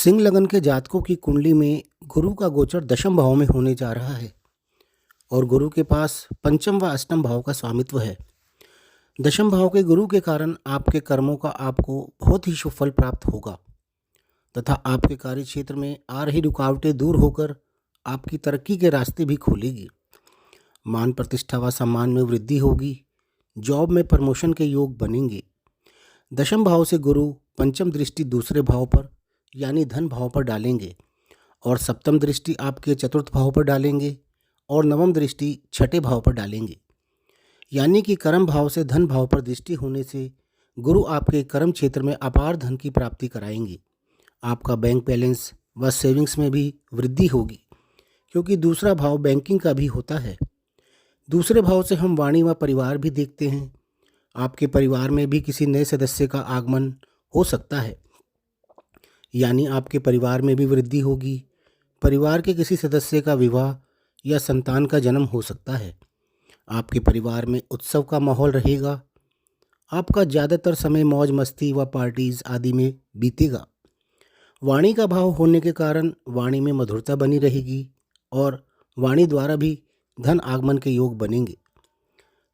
सिंह लगन के जातकों की कुंडली में गुरु का गोचर दशम भाव में होने जा रहा है और गुरु के पास पंचम व अष्टम भाव का स्वामित्व है। दशम भाव के गुरु के कारण आपके कर्मों का आपको बहुत ही शुभ फल प्राप्त होगा तथा आपके कार्य क्षेत्र में आ रही रुकावटें दूर होकर आपकी तरक्की के रास्ते भी खोलेगी। मान प्रतिष्ठा व सम्मान में वृद्धि होगी। जॉब में प्रमोशन के योग बनेंगे। दशम भाव से गुरु पंचम दृष्टि दूसरे भाव पर यानी धन भाव पर डालेंगे और सप्तम दृष्टि आपके चतुर्थ भाव पर डालेंगे और नवम दृष्टि छठे भाव पर डालेंगे। यानी कि कर्म भाव से धन भाव पर दृष्टि होने से गुरु आपके कर्म क्षेत्र में अपार धन की प्राप्ति कराएंगे। आपका बैंक बैलेंस व सेविंग्स में भी वृद्धि होगी क्योंकि दूसरा भाव बैंकिंग का भी होता है। दूसरे भाव से हम वाणी व परिवार भी देखते हैं। आपके परिवार में भी किसी नए सदस्य का आगमन हो सकता है, यानी आपके परिवार में भी वृद्धि होगी। परिवार के किसी सदस्य का विवाह या संतान का जन्म हो सकता है। आपके परिवार में उत्सव का माहौल रहेगा। आपका ज़्यादातर समय मौज मस्ती व पार्टीज आदि में बीतेगा। वाणी का भाव होने के कारण वाणी में मधुरता बनी रहेगी और वाणी द्वारा भी धन आगमन के योग बनेंगे।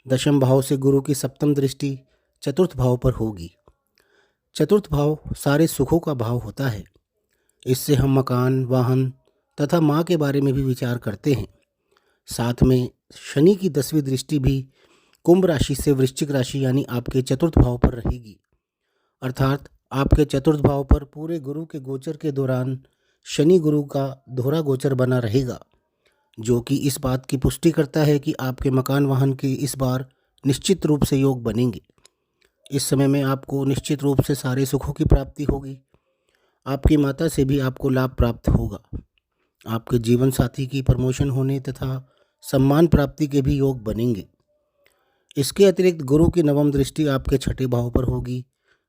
दशम भाव से गुरु की सप्तम दृष्टि चतुर्थ भाव पर होगी। चतुर्थ भाव सारे सुखों का भाव होता है। इससे हम मकान, वाहन तथा माँ के बारे में भी विचार करते हैं। साथ में शनि की 10वीं दृष्टि भी कुंभ राशि से वृश्चिक राशि यानी आपके चतुर्थ भाव पर रहेगी। अर्थात आपके चतुर्थ भाव पर पूरे गुरु के गोचर के दौरान शनि गुरु का दोहरा गोचर बना रहेगा, जो कि इस बात की पुष्टि करता है कि आपके मकान वाहन के इस बार निश्चित रूप से योग बनेंगे। इस समय में आपको निश्चित रूप से सारे सुखों की प्राप्ति होगी। आपकी माता से भी आपको लाभ प्राप्त होगा। आपके जीवन साथी की प्रमोशन होने तथा सम्मान प्राप्ति के भी योग बनेंगे। इसके अतिरिक्त गुरु की नवम दृष्टि आपके छठे भाव पर होगी,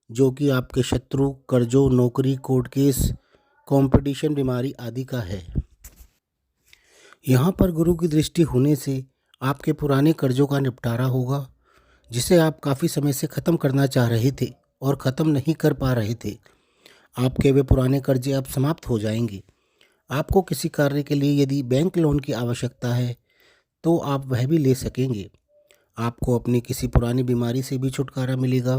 जो कि आपके शत्रु, कर्जों, नौकरी, कोर्ट केस, कंपटीशन, बीमारी आदि का है। यहाँ पर गुरु की दृष्टि होने से आपके पुराने कर्जों का निपटारा होगा, जिसे आप काफ़ी समय से ख़त्म करना चाह रहे थे और ख़त्म नहीं कर पा रहे थे। आपके वे पुराने कर्जे अब समाप्त हो जाएंगे। आपको किसी कार्य के लिए यदि बैंक लोन की आवश्यकता है तो आप वह भी ले सकेंगे। आपको अपनी किसी पुरानी बीमारी से भी छुटकारा मिलेगा।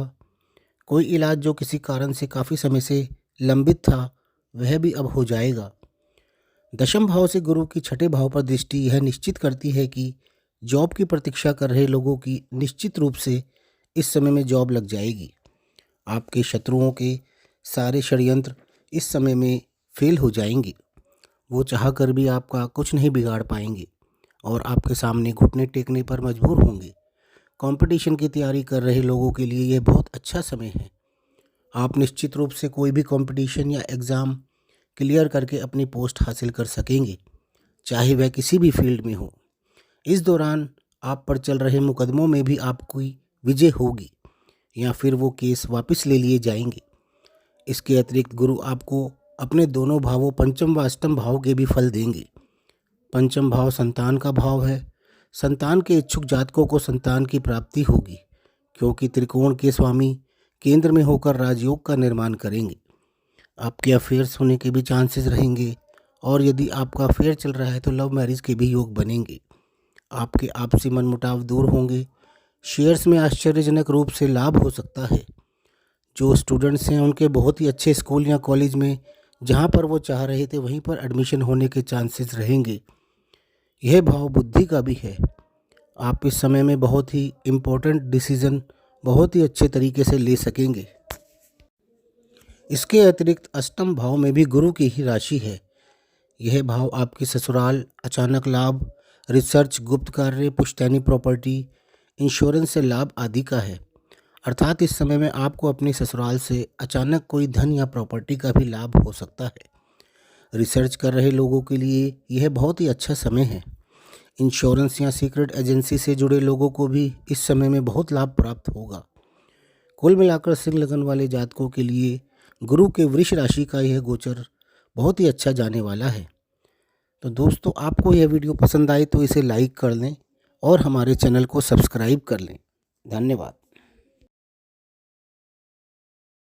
कोई इलाज जो किसी कारण से काफ़ी समय से लंबित था वह भी अब हो जाएगा। दशम भाव से गुरु की छठे भाव पर दृष्टि यह निश्चित करती है कि जॉब की प्रतीक्षा कर रहे लोगों की निश्चित रूप से इस समय में जॉब लग जाएगी। आपके शत्रुओं के सारे षड्यंत्र इस समय में फेल हो जाएंगे। वो चाह कर भी आपका कुछ नहीं बिगाड़ पाएंगे और आपके सामने घुटने टेकने पर मजबूर होंगे। कंपटीशन की तैयारी कर रहे लोगों के लिए यह बहुत अच्छा समय है। आप निश्चित रूप से कोई भी कंपटीशन या एग्ज़ाम क्लियर करके अपनी पोस्ट हासिल कर सकेंगे, चाहे वह किसी भी फील्ड में हो। इस दौरान आप पर चल रहे मुकदमों में भी आपकी विजय होगी या फिर वो केस वापस ले लिए जाएंगे। इसके अतिरिक्त गुरु आपको अपने दोनों भावों पंचम व अष्टम भाव के भी फल देंगे। पंचम भाव संतान का भाव है। संतान के इच्छुक जातकों को संतान की प्राप्ति होगी क्योंकि त्रिकोण के स्वामी केंद्र में होकर राजयोग का निर्माण करेंगे। आपके अफेयर्स होने के भी चांसेस रहेंगे और यदि आपका अफेयर चल रहा है तो लव मैरिज के भी योग बनेंगे। आपके आपसी मनमुटाव दूर होंगे। शेयर्स में आश्चर्यजनक रूप से लाभ हो सकता है। जो स्टूडेंट्स हैं उनके बहुत ही अच्छे स्कूल या कॉलेज में जहां पर वो चाह रहे थे वहीं पर एडमिशन होने के चांसेस रहेंगे। यह भाव बुद्धि का भी है। आप इस समय में बहुत ही इम्पोर्टेंट डिसीज़न बहुत ही अच्छे तरीके से ले सकेंगे। इसके अतिरिक्त अष्टम भाव में भी गुरु की ही राशि है। यह भाव आपकी ससुराल, अचानक लाभ, रिसर्च, गुप्त कार्य, पुश्तैनी प्रॉपर्टी, इंश्योरेंस से लाभ आदि का है। अर्थात इस समय में आपको अपने ससुराल से अचानक कोई धन या प्रॉपर्टी का भी लाभ हो सकता है। रिसर्च कर रहे लोगों के लिए यह बहुत ही अच्छा समय है। इंश्योरेंस या सीक्रेट एजेंसी से जुड़े लोगों को भी इस समय में बहुत लाभ प्राप्त होगा। कुल मिलाकर सिंह लगन वाले जातकों के लिए गुरु के वृष राशि का यह गोचर बहुत ही अच्छा जाने वाला है। तो दोस्तों, आपको यह वीडियो पसंद आए तो इसे लाइक कर लें और हमारे चैनल को सब्सक्राइब कर लें। धन्यवाद।